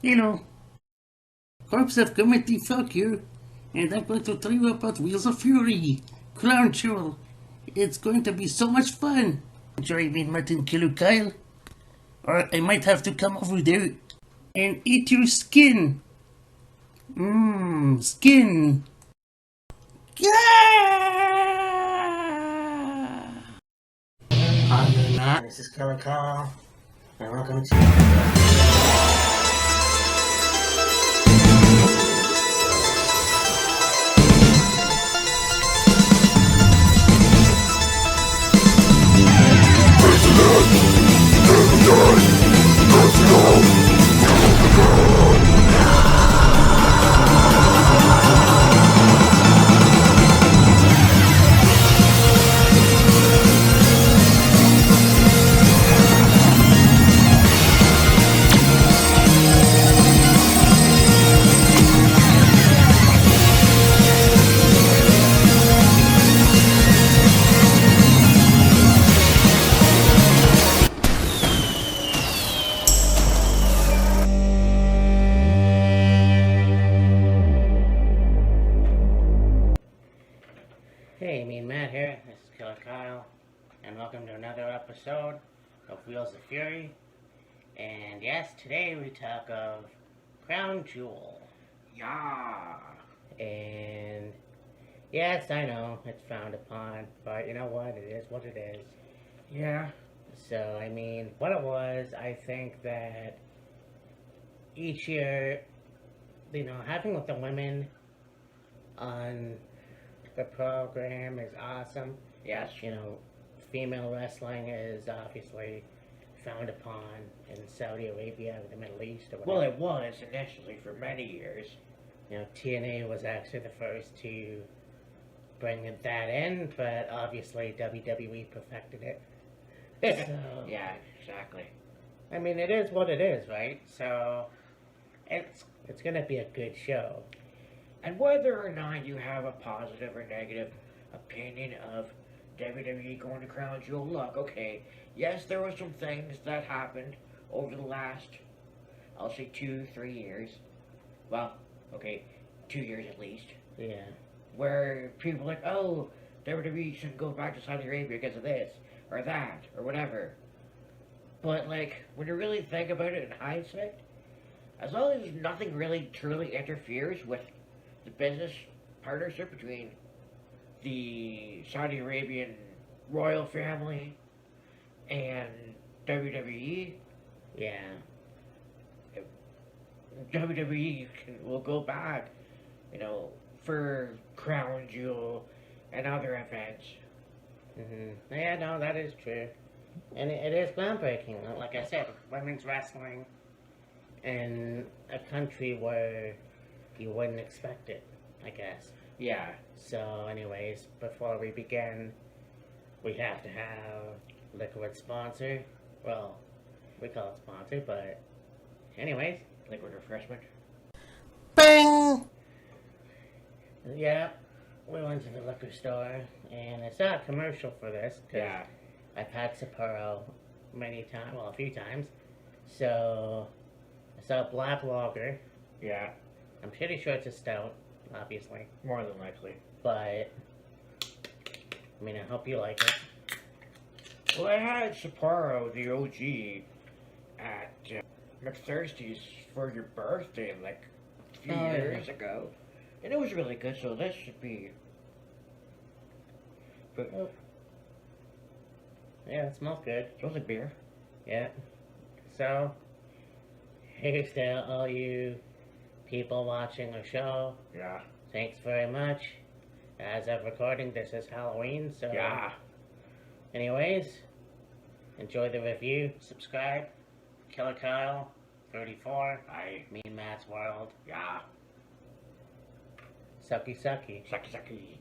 Hello, Corps have come to fuck you, and I'm going to tell you about Wheels of Fury, Crown Jewel. It's going to be so much fun. Join me, Martin Killer Kyle, or I might have to come over there and eat your skin. Mmm, skin. Yeah! Hi, Matt. This is Killer Kyle, and welcome to. Hey, me and Matt here. This is Killer Kyle, and welcome to another episode of Wheels of Fury. And yes, today we talk of Crown Jewel. Yeah. And yes, I know it's frowned upon, but you know what? It is what it is. Yeah. So, I mean, what it was, I think that each year, having with the women on the program is awesome. Yes. Female wrestling is obviously frowned upon in Saudi Arabia or the Middle East or whatever. Well, it was initially for many years. TNA was actually the first to bring that in, but obviously WWE perfected it. So, Yeah, exactly. I mean, it is what it is, right? So, it's gonna be a good show. And whether or not you have a positive or negative opinion of WWE going to Crown Jewel, look, okay, yes, there were some things that happened over the last, I'll say 2-3 years. Well, okay, 2 years at least. Yeah. Where people are like, oh, WWE shouldn't go back to Saudi Arabia because of this, or that, or whatever. But, like, when you really think about it in hindsight, as long as nothing really truly interferes with the business partnership between the Saudi Arabian royal family and WWE, Yeah. WWE will go back, for Crown Jewel and other events. Yeah, no, that is true. And it is groundbreaking. Like I said, women's wrestling in a country where you wouldn't expect it, I guess. Yeah. So, anyways, before we begin, we have to have liquid sponsor. Well, we call it sponsor, but anyways. Liquid refreshment. Bang! Yeah, we went to the liquor store, and it's not a commercial for this, because Yeah. I've had Sapporo many times, well, a few times. So, I saw a black lager. Yeah. I'm pretty sure it's a stout, obviously. More than likely. But, I mean, I hope you like it. Well, I had Sapporo, the OG, at McThirsty's for your birthday, like, a few years ago. And it was really good, so this should be... But, Yeah, it smells good. it smells like beer. Yeah. So, here's to all you people watching the show. Yeah. Thanks very much. As of recording, this is Halloween, so... Yeah. Anyways, enjoy the review. Subscribe. Killer Kyle, 34. Me and Matt's World. Yeah. Sucky sucky. Sucky, sucky.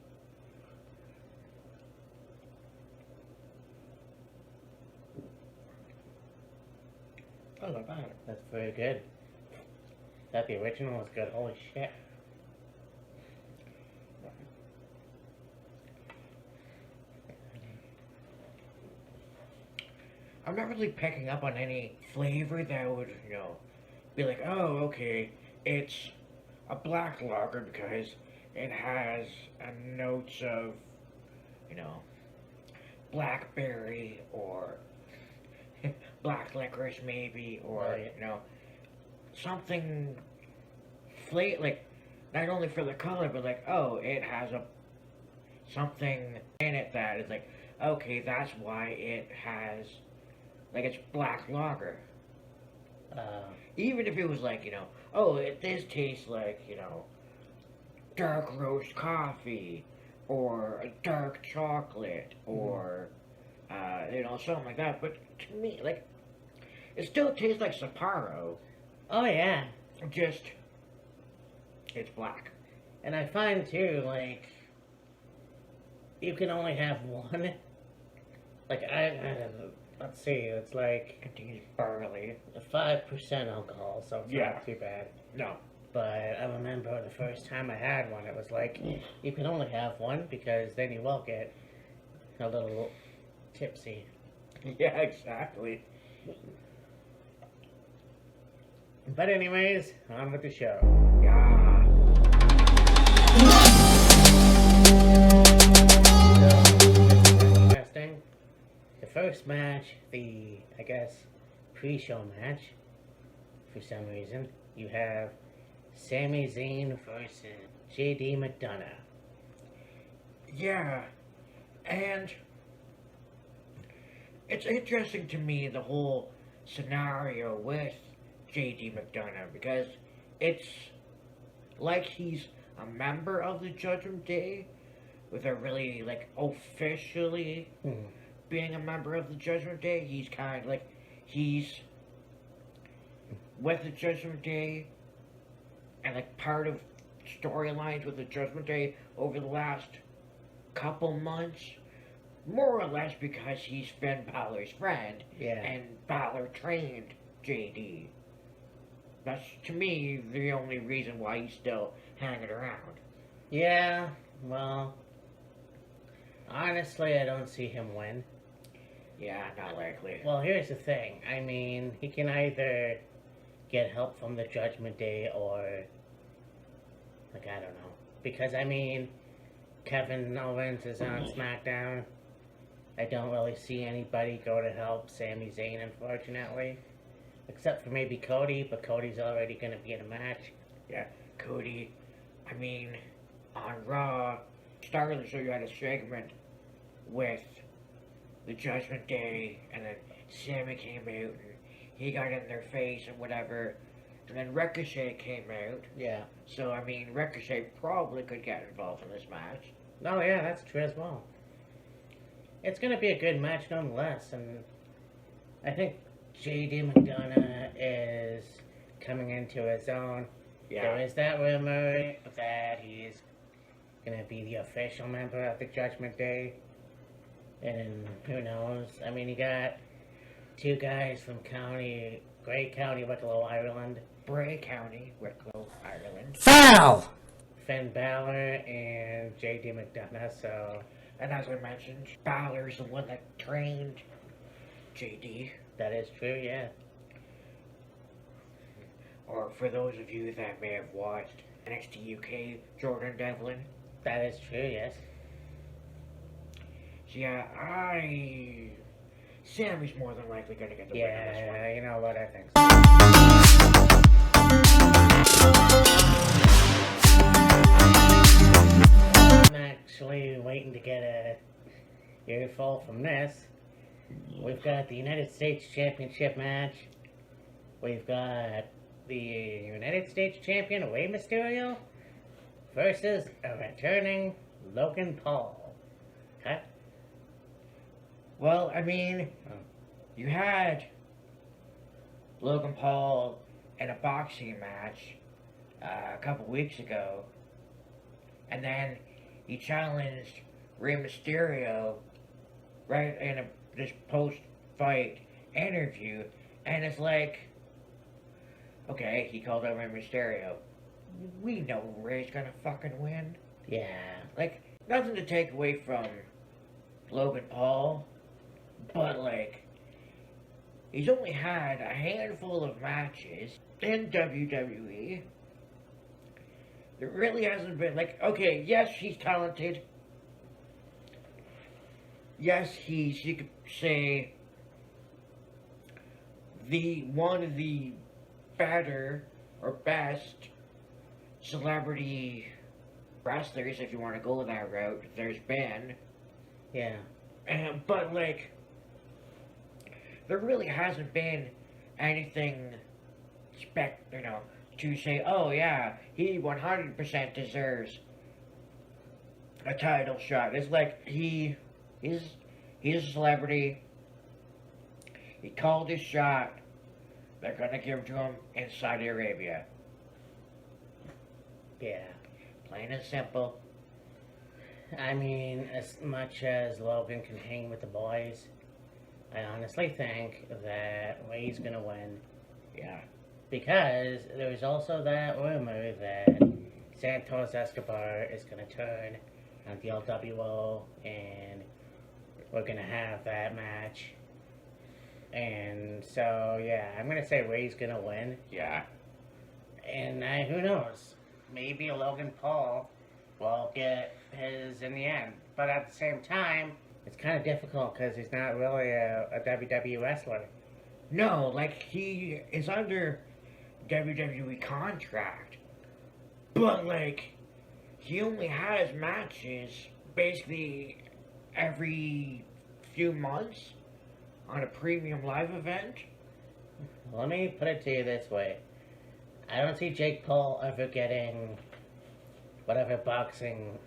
Oh, not bad. That's very good. Thought the original was good. Holy shit. I'm not really picking up on any flavor that would, be like, oh, okay, it's a black lager because it has a notes of, you know, blackberry or black licorice maybe, or Right. you know, something like not only for the color, but like, oh, it has a something in it that is like, okay, that's why it has like it's black lager. Uh, Even if it was like, you know, oh, this tastes like, you know, dark roast coffee or a dark chocolate or you know, something like that. But to me, like, it still tastes like Sapporo, oh yeah, just it's black. and I find too, like, you can only have one. Like I don't know. Let's see, it's like Contains barley. 5% alcohol, so it's Yeah. not too bad. No. But I remember the first time I had one, it was like, you can only have one because then you will get a little tipsy. Yeah, exactly. But anyways, on with the show. Yeah. So, interesting. The first match, I guess, pre-show match, for some reason, you have Sami Zayn versus JD McDonough. Yeah. And it's interesting to me, the whole scenario with JD McDonough, because it's like he's a member of the Judgment Day without really, like, officially Mhm. being a member of the Judgment Day. He's kind of like, he's with the Judgment Day and, like, part of storylines with the Judgment Day over the last couple months, more or less because he's Finn Balor's friend, Yeah. and Balor trained JD. That's, to me, the only reason why he's still hanging around. Yeah, well, honestly, I don't see him win. Yeah, not likely. Well, here's the thing. I mean, he can either get help from the Judgment Day or, like, I don't know. Because, I mean, Kevin Owens is on SmackDown. I don't really see anybody go to help Sami Zayn, unfortunately. Except for maybe Cody, but Cody's already going to be in a match. Yeah, Cody, I mean, on Raw, started the show, you had a segment with the Judgment Day, and then Sammy came out, and he got in their face and whatever, and then Ricochet came out, Yeah. so, I mean, Ricochet probably could get involved in this match. Oh, yeah, that's true as well. It's going to be a good match nonetheless, and I think JD McDonough is coming into his own. There Yeah, is that rumor that he's going to be the official member of the Judgment Day. And who knows? I mean, you got two guys from Grey County, Wicklow, Ireland. Bray County, Wicklow, Ireland. Foul! Finn Balor and JD McDonough, so And as I mentioned, Balor's the one that trained JD. that is true, yeah. Or for those of you that may have watched NXT UK, Jordan Devlin. That is true, yes. So yeah, Sammy's more than likely gonna get the win on this one. Yeah, you know what, I think so. I'm actually waiting to get a earful from this. We've got the United States Championship match. We've got the United States Champion Rey Mysterio versus a returning Logan Paul. Okay? Well, I mean, Oh. you had Logan Paul in a boxing match a couple weeks ago, and then he challenged Rey Mysterio right in this post-fight interview, and it's like, okay, he called out Rey Mysterio. We know Rey's gonna fucking win. Yeah. Like, nothing to take away from Logan Paul, but like, he's only had a handful of matches in WWE. There really hasn't been, like, okay, yes, he's talented. Yes, he's, you could say, one of the better or best celebrity wrestlers, if you want to go that route, there's been. Yeah. But, like, there really hasn't been anything to say, oh yeah, he 100% deserves a title shot. It's like he's a celebrity. He called his shot. They're gonna give it to him in Saudi Arabia. Yeah. Plain and simple. I mean, as much as Logan can hang with the boys, I honestly think that Ray's gonna win. Yeah. Because there's also that rumor that Santos Escobar is gonna turn on the LWO and we're gonna have that match. And so, yeah, I'm gonna say Ray's gonna win. Yeah. And who knows? Maybe Logan Paul will get his in the end. But at the same time, it's kind of difficult because he's not really a WWE wrestler. No, like, he is under WWE contract. But, like, he only has matches basically every few months on a premium live event. Let me put it to you this way. I don't see Jake Paul ever getting whatever boxing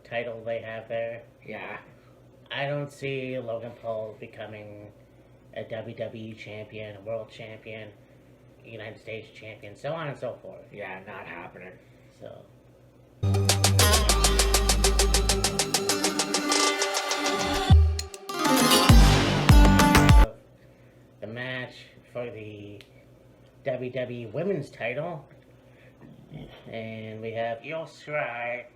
title they have there. Yeah. I don't see Logan Paul becoming a WWE champion, a world champion, United States champion, so on and so forth. Yeah, not happening. So. The match for the WWE Women's title. And we have Io Sky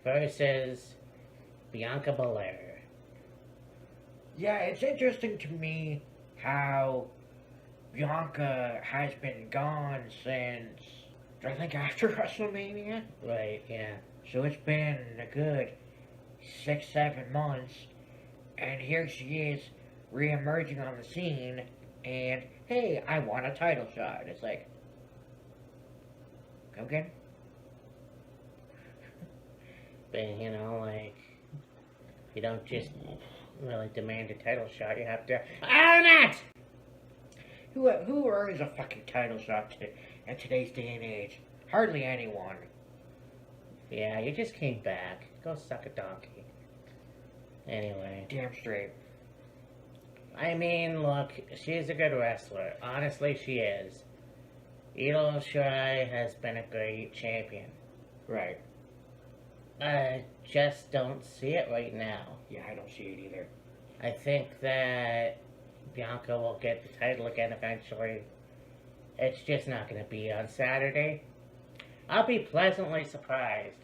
versus Bianca Belair. Yeah, it's interesting to me how Bianca has been gone since, I think, after WrestleMania. Right, yeah. So it's been a good 6-7 months, and here she is re-emerging on the scene, and hey, I want a title shot. It's like, come again? But, you know, like, you don't just really demand a title shot, you have to earn it! Who earns a fucking title shot in today's day and age? Hardly anyone. Yeah, you just came back. Go suck a donkey. Anyway. Damn straight. I mean, look, she's a good wrestler. Honestly, she is. Io Shirai has been a great champion. Right. I just don't see it right now. Yeah, I don't see it either. I think that Bianca will get the title again eventually. It's just not going to be on Saturday. I'll be pleasantly surprised.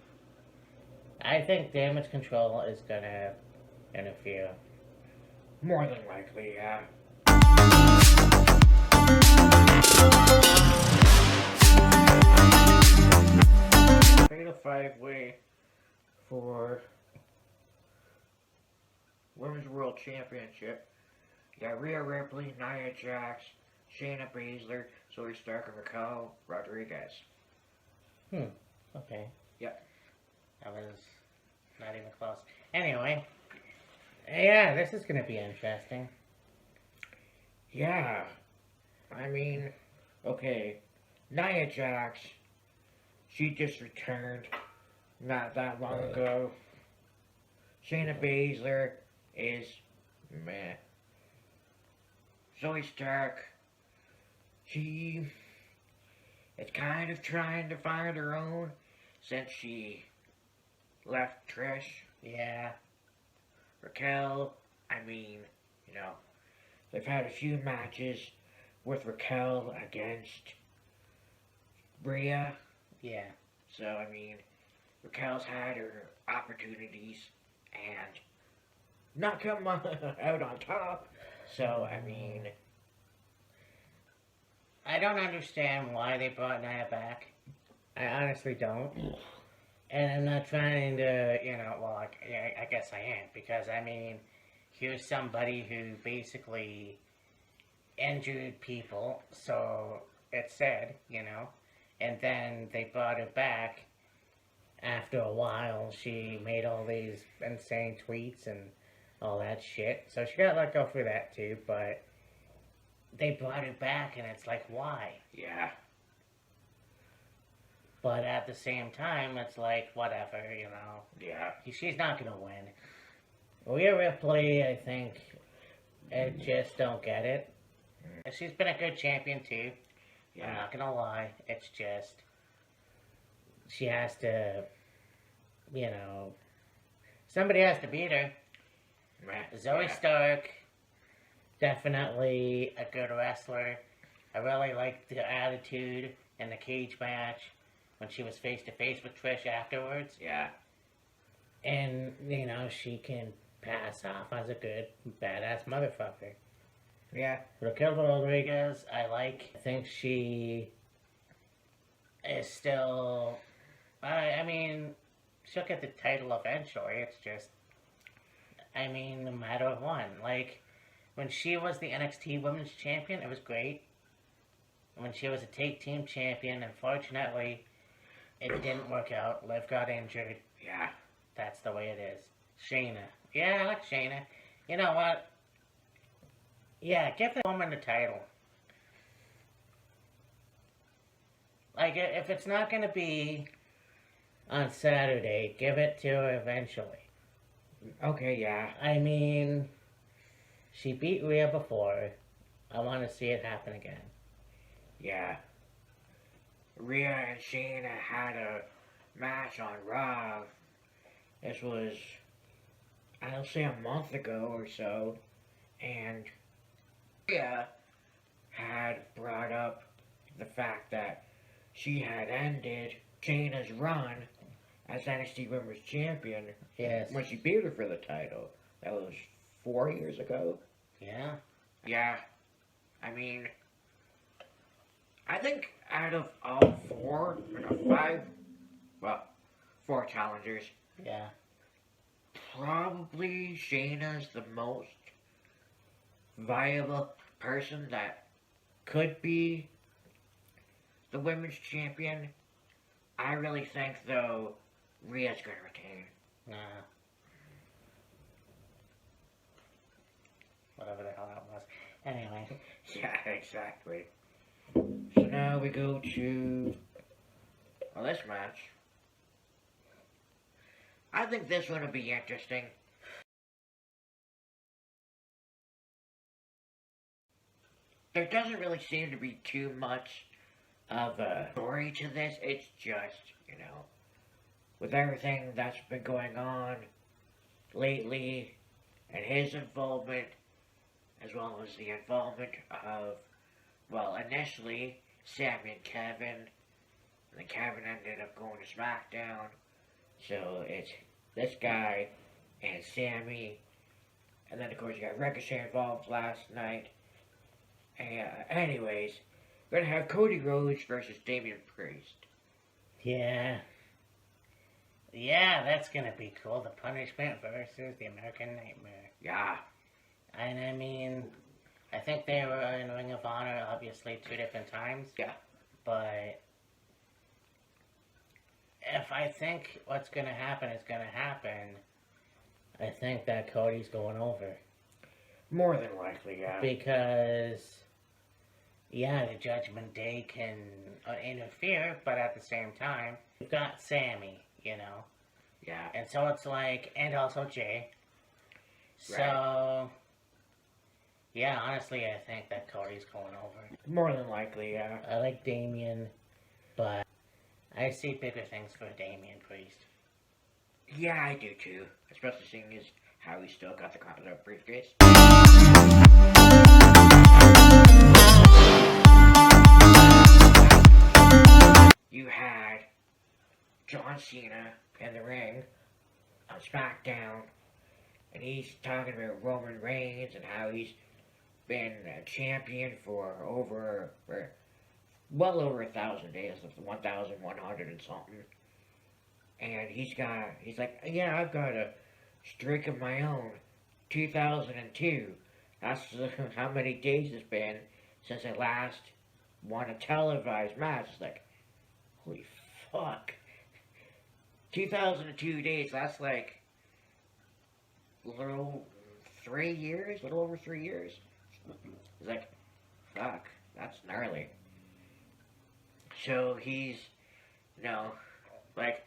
I think Damage Control is going to interfere. More than likely, yeah. Fatal 5-way for Women's World Championship. You got Rhea Ripley, Nia Jax, Shayna Baszler, Zoe Stark, and Raquel Rodriguez. Okay. Yep. That was not even close. Anyway. Yeah, this is going to be interesting. Yeah. I mean, okay. Nia Jax, she just returned not that long ago. Shayna Baszler is meh. Zoe Stark, she is kind of trying to find her own since she left Trish. Yeah. Raquel, I mean, you know, they've had a few matches with Raquel against Rhea. Yeah. So, I mean, Raquel's had her opportunities, and not come out on top. So, I mean, I don't understand why they brought Nia back. I honestly don't. And I'm not trying to, well, I guess I am. Because, I mean, here's somebody who basically injured people, so it's said, and then they brought her back. After a while, she made all these insane tweets and all that shit, so she got let go for that too, but they brought her back, and it's like, why? yeah. But at the same time, it's like, whatever, Yeah. she's not gonna win. Rhea Ripley, I think, I just don't get it. She's been a good champion too. I'm Yeah. not gonna lie. It's just she has to, somebody has to beat her. Zoe Yeah. Stark, definitely a good wrestler. I really liked the attitude in the cage match when she was face to face with Trish afterwards. Yeah. And, she can pass off as a good, badass motherfucker. Yeah. Raquel Rodriguez, I think she is still. I mean, she'll get the title eventually. It's just, a matter of one. Like, when she was the NXT Women's Champion, it was great. When she was a tag team champion, unfortunately, it didn't work out. Liv got injured. Yeah. That's the way it is. Shayna. Yeah, I like Shayna. You know what? Yeah, give the woman the title. Like, if it's not going to be on Saturday, give it to her eventually. Okay, yeah. She beat Rhea before. I want to see it happen again. Yeah. Rhea and Shayna had a match on Raw. This was, I'll say, a month ago or so. And Rhea had brought up the fact that she had ended Shayna's run as NXT Women's Champion. Yes. When she beat her for the title. That was 4 years ago. Yeah. Yeah. I think out of all four challengers, Yeah. probably Shayna's the most viable person that could be the women's champion. I really think, though, Rhea's going to retain. Nah. Whatever the hell that was. Anyway. Yeah, exactly. So now we go to this match. I think this one will be interesting. There doesn't really seem to be too much of a story to this. It's just, with everything that's been going on lately and his involvement, as well as the involvement of, initially Sammy and Kevin, and then Kevin ended up going to SmackDown. So it's this guy and Sammy, and then of course you got Ricochet involved last night. Anyways, we're gonna have Cody Rhodes versus Damian Priest. Yeah. Yeah, that's gonna be cool. The Punishment versus the American Nightmare. Yeah. And I think they were in Ring of Honor, obviously, 2 different times. Yeah. But if I think what's gonna happen is gonna happen, I think that Cody's going over. More than likely, yeah. Because, yeah, the Judgment Day can interfere, but at the same time, you've got Sammy, Yeah. And so it's like, and also Jay. So, Right. yeah, honestly, I think that Cody's going over. More than likely, yeah. I like Damian, but I see bigger things for Damian Priest. Yeah, I do too. Especially seeing as how he still got the Continental briefcase. You had John Cena in the ring on SmackDown and he's talking about Roman Reigns and how he's been a champion for well over 1,000 days, 1,100 and something. And he's like, yeah, I've got a streak of my own, 2002. That's how many days it's been since I last won a televised match. It's like, holy fuck. 2002 days, that's like a little over 3 years. It's like, fuck, that's gnarly. So he's, like,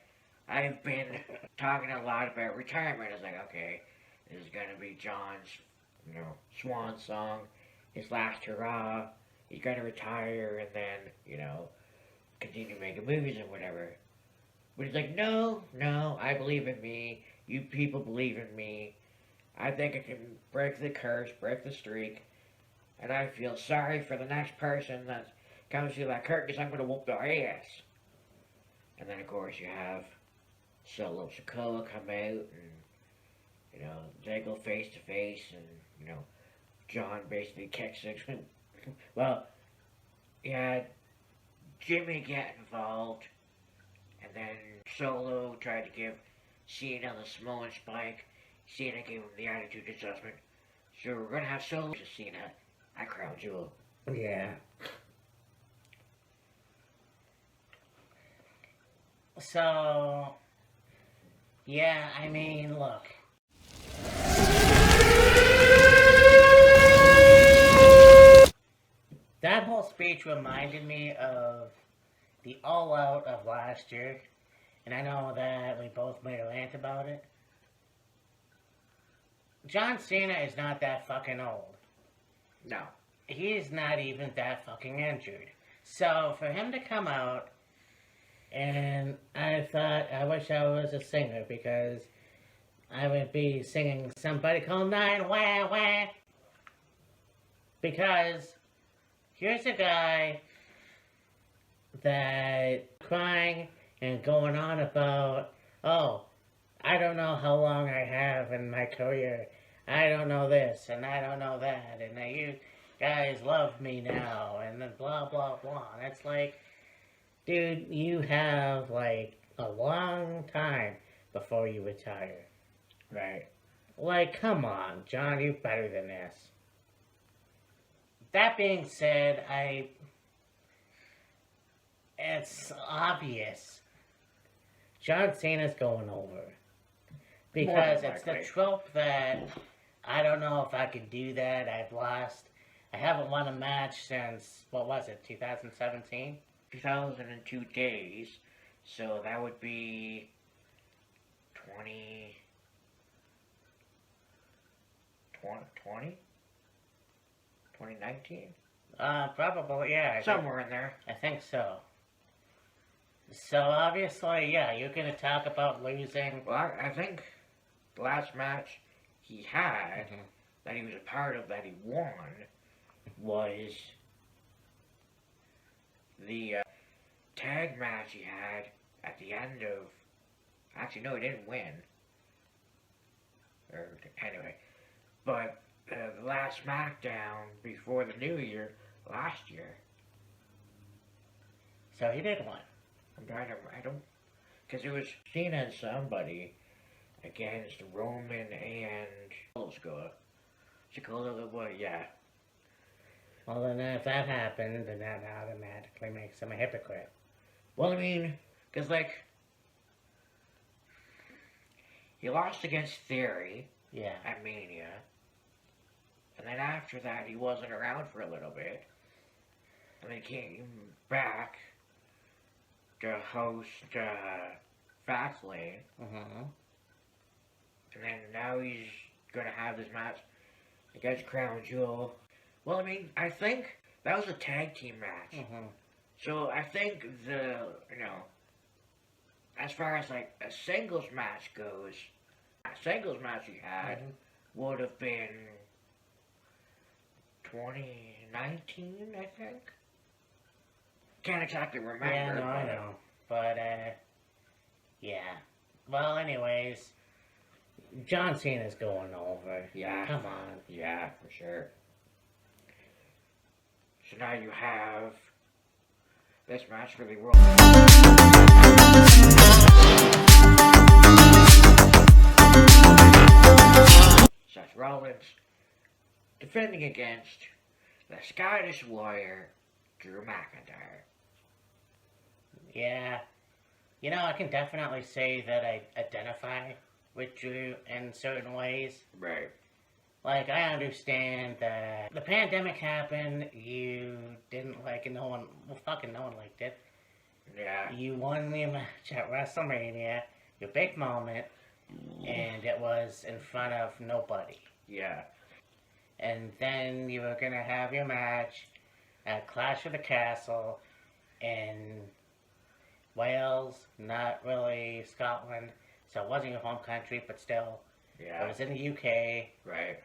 I've been talking a lot about retirement. It's like, okay, this is gonna be John's, swan song, his last hurrah. He's gonna retire and then, continue making movies and whatever. But he's like, no, I believe in me. You people believe in me. I think I can break the curse, break the streak. And I feel sorry for the next person that comes through that curtain because I'm gonna whoop their ass. And then, of course, you have Solo Sikoa come out and, they go face to face and, John basically kicks it. Well, yeah, Jimmy get involved, and then Solo tried to give Cena the Samoan spike. Cena gave him the attitude adjustment. So we're gonna have Solo to Cena at Crown Jewel. Yeah. So, yeah, I mean, look. That whole speech reminded me of the All Out of last year. And I know that we both made a rant about it. John Cena is not that fucking old. No. He's not even that fucking injured. So, for him to come out, and I thought, I wish I was a singer, because I would be singing Somebody Call 911. Because here's a guy that crying and going on about, oh, I don't know how long I have in my career. I don't know this, and I don't know that, and you guys love me now, and then blah, blah, blah. And it's like, dude, you have, like, a long time before you retire. Right. Like, come on, John, you're better than this. That being said, it's obvious John Cena's going over. Because it's the trope that I don't know if I could do that. I've lost. I haven't won a match since, what was it, 2017? 2002 days. So that would be 20... 2019? Probably, yeah. Somewhere in there. I think so. So, obviously, yeah, you're going to talk about losing. Well, I think the last match he had, that he was a part of, that he won, was the tag match he had at the end of... Actually, no, he didn't win. Or, anyway. But the last SmackDown before the New Year, last year. So he did win. I don't... Because it was Cena and somebody against Roman and... Sikoa, what, yeah. Well, then if that happened, then that automatically makes him a hypocrite. Well, I mean, because, like, he lost against Theory at Mania. And then after that, he wasn't around for a little bit. And then came back to host Fastlane. And then now he's going to have this match against Crown Jewel. Well, I mean, I think that was a tag team match. So I think as far as like a singles match goes, a singles match he had would have been 2019, I think. Can't exactly remember. Yeah, no, I know. But, yeah. Well, anyways, John Cena's going over. Yeah. Come on. Yeah, for sure. So now you have this match for the world. Seth Rollins defending against the Scottish Warrior, Drew McIntyre. Yeah. You know, I can definitely say that I identify with Drew in certain ways. Right. Like, I understand that the pandemic happened, you didn't like it, no one liked it. Yeah. You won the match at WrestleMania, your big moment, and it was in front of nobody. Yeah. And then you were gonna have your match at Clash of the Castle in Wales, not really Scotland, so it wasn't your home country, but still. Yeah. It was in the UK. Right.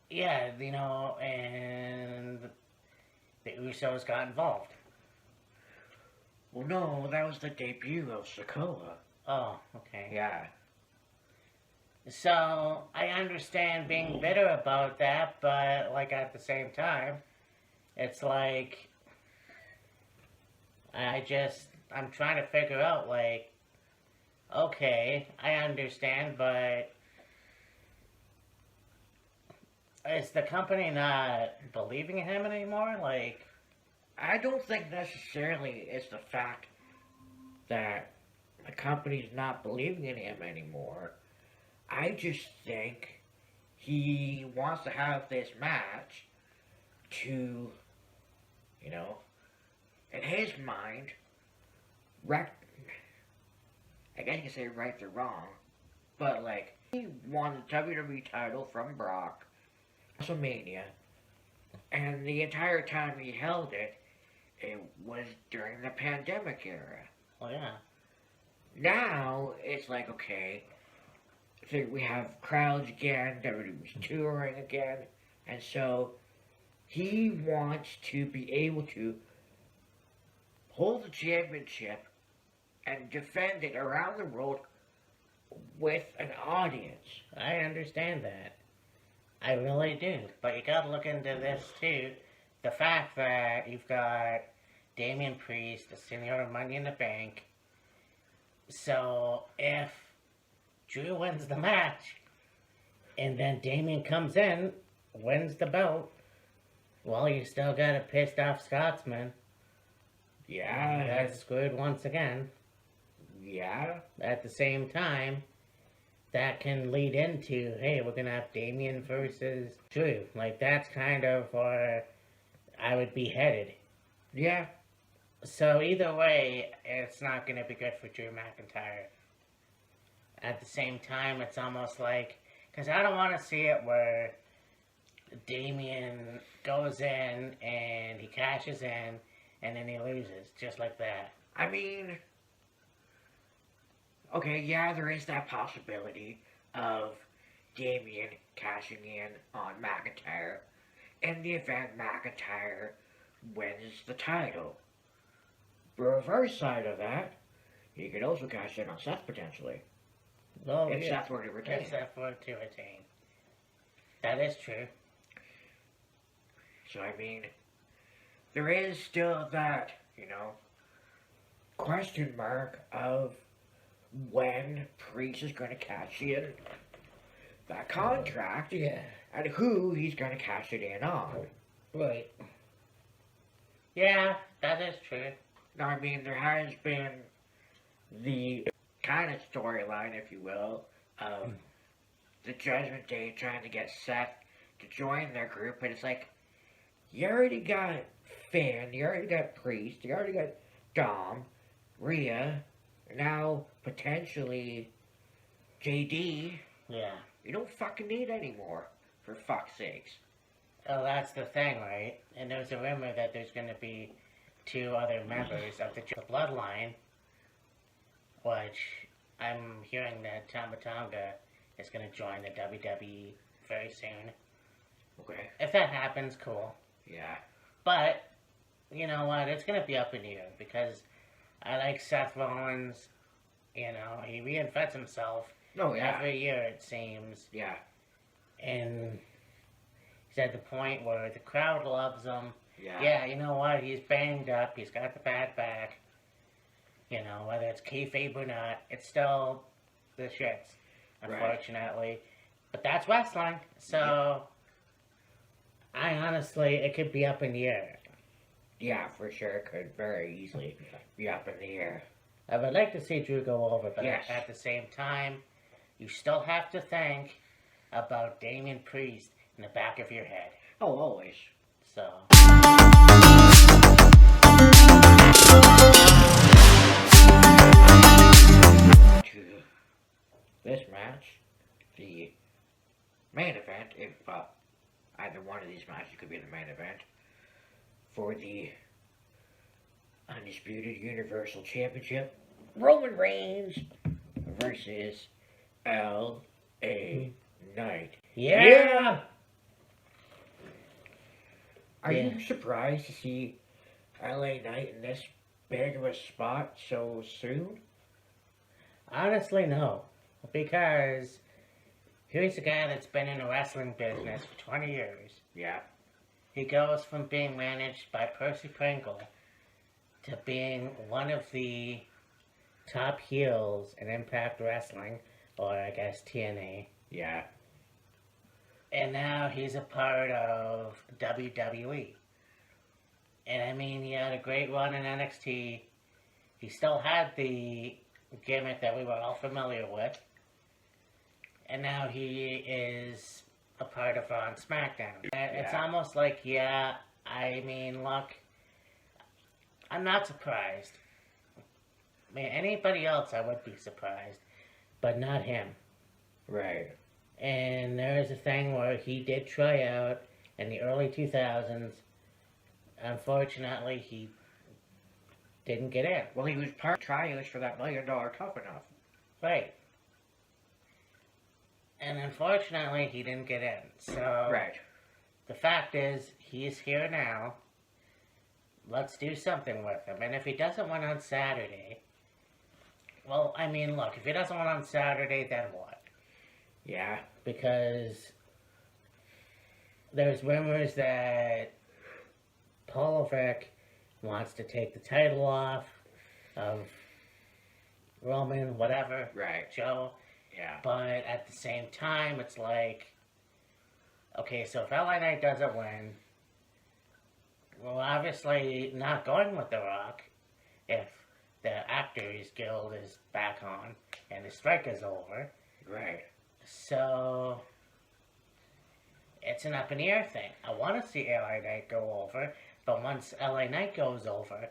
Yeah, you know, and the Usos got involved. Well, no, that was the debut of Sokoa. Oh, okay. Yeah. So, I understand being bitter about that, but, like, at the same time, it's like, I'm trying to figure out, like, okay, I understand, but is the company not believing in him anymore? Like, I don't think necessarily it's the fact that the company's not believing in him anymore. I just think he wants to have this match to, you know, in his mind, I guess you could say right or wrong, but like, he won the WWE title from Brock, WrestleMania, and the entire time he held it, it was during the pandemic era. oh yeah. Now, it's like, okay, so we have crowds again, WWE's touring again, and so he wants to be able to hold the championship and defend it around the world with an audience. I understand that. I really do. But you gotta look into this too. The fact that you've got Damian Priest, the senior Money in the Bank. So if Drew wins the match, and then Damian comes in, wins the belt, well, you still got a pissed off Scotsman. Yeah. That's screwed once again. Yeah. At the same time, that can lead into, hey, we're gonna have Damian versus Drew. Like, that's kind of where I would be headed. Yeah. So either way, it's not gonna be good for Drew McIntyre. At the same time, it's almost like, because I don't want to see it where Damian goes in and he cashes in and then he loses, just like that. I mean, okay, yeah, there is that possibility of Damian cashing in on McIntyre in the event McIntyre wins the title. The reverse side of that, he could also cash in on Seth potentially. Oh, if yeah. Seth were to retain. If Seth were to retain. That is true. So, I mean, there is still that, you know, question mark of when Priest is going to cash in that contract, Yeah. and who he's going to cash it in on. Right. Yeah, that is true. Now, I mean, there has been the kind of storyline, if you will, of the Judgment Day trying to get Seth to join their group, but it's like, you already got Finn, you already got Priest, you already got Dom, Rhea, now potentially JD. Yeah. You don't fucking need any more, for fuck's sakes. Oh, that's the thing, right? And there's a rumor that there's going to be 2 other members of the Bloodline, which I'm hearing that Tama Tonga is going to join the WWE very soon. Okay. If that happens, cool. Yeah. But, you know what, it's going to be up in the air, because I like Seth Rollins, you know, he reinvents himself Oh, yeah. every year, it seems. Yeah. And he's at the point where the crowd loves him. Yeah. Yeah, you know what? He's banged up. He's got the bad back. You know, whether it's kayfabe or not, it's still the shits, unfortunately. Right. But that's wrestling. So, I honestly, it could be up in the air. Yeah, for sure. It could very easily be up in the air. I would like to see Drew go over, but yes. At the same time, you still have to think about Damian Priest in the back of your head. Oh, always. So. To this match, the main event, if either one of these matches could be the main event, for the Undisputed Universal Championship, Roman Reigns versus L.A. Knight. Yeah! Are you surprised to see L.A. Knight in this big of a spot so soon? Honestly, no. Because here's a guy that's been in the wrestling business for 20 years. Yeah. He goes from being managed by Percy Pringle to being one of the top heels in Impact Wrestling, or I guess TNA. Yeah. And now he's a part of WWE. And I mean, he had a great run in NXT. He still had the gimmick that we were all familiar with. And now he is a part of on SmackDown. It's almost like, I mean, look, I'm not surprised. I mean, anybody else I would be surprised, but not him. Right. And there is a thing where he did try out in the early 2000s. Unfortunately, he didn't get in. Well, he was part tryouts for that $1 Million Tough Enough. Right. And unfortunately, he didn't get in. So, right. The fact is, he's here now. Let's do something with him. And if he doesn't win on Saturday, well, I mean, look, if he doesn't win on Saturday, then what? Yeah. Because there's rumors that Paul Levesque wants to take the title off of Roman, whatever. Right. Joe. Yeah. But at the same time, it's like, okay, so if LA Knight doesn't win, well, obviously not going with The Rock if the Actors Guild is back on and the strike is over. Right. So, it's an up in the air thing. I want to see LA Knight go over, but once LA Knight goes over,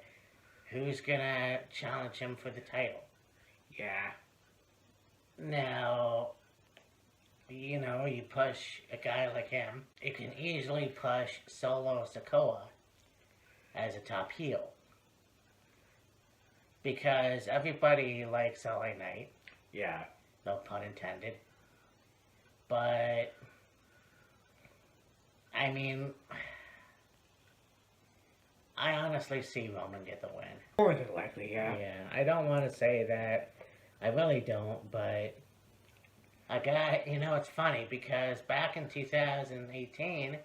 who's gonna challenge him for the title? Yeah. Now, you know, you push a guy like him, you can easily push Solo Sikoa as a top heel. Because everybody likes LA Knight. Yeah. No pun intended. But, I mean, I honestly see Roman get the win. More than likely, yeah. Yeah, I don't want to say that. I really don't, but I got, you know, it's funny because back in 2018,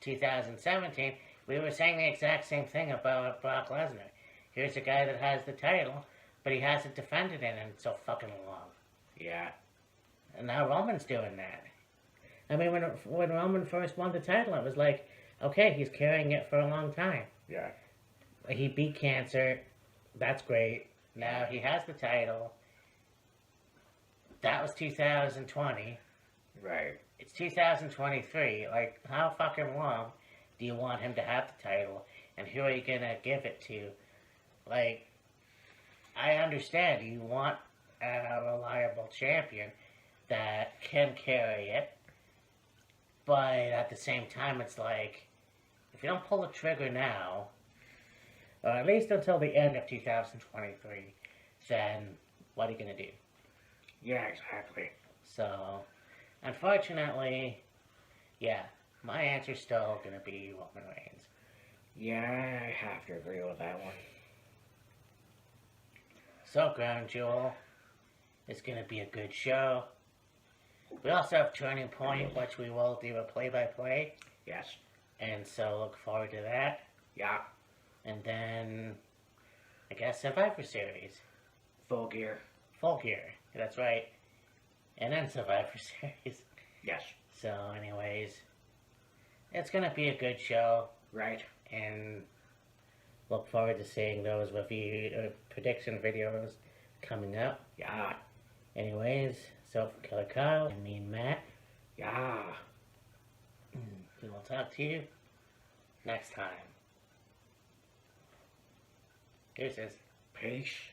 2017, we were saying the exact same thing about Brock Lesnar. Here's a guy that has the title, but he hasn't defended it in so fucking long. Yeah. And now Roman's doing that. I mean, when Roman first won the title, it was like, okay, he's carrying it for a long time. Yeah. He beat cancer. That's great. Now he has the title. That was 2020. Right. It's 2023. Like, how fucking long do you want him to have the title? And who are you going to give it to? Like, I understand you want a reliable champion that can carry it. But at the same time, it's like, if you don't pull the trigger now, or at least until the end of 2023, then what are you going to do? Yeah, exactly. So, unfortunately, yeah, my answer's still going to be Roman Reigns. Yeah, I have to agree with that one. So, Ground Jewel, It's gonna be a good show. We also have Turning Point, which we will do a play-by-play, Yes. and so look forward to that. Yeah. And then, I guess Survivor Series. Full gear. Full Gear, that's right. And then Survivor Series. Yes. So anyways, it's gonna be a good show, Right. and look forward to seeing those review prediction videos coming up. Yeah. Anyways, so from Killer Kyle and me and Matt, Yeah. we will talk to you next time. Deuces. Peace.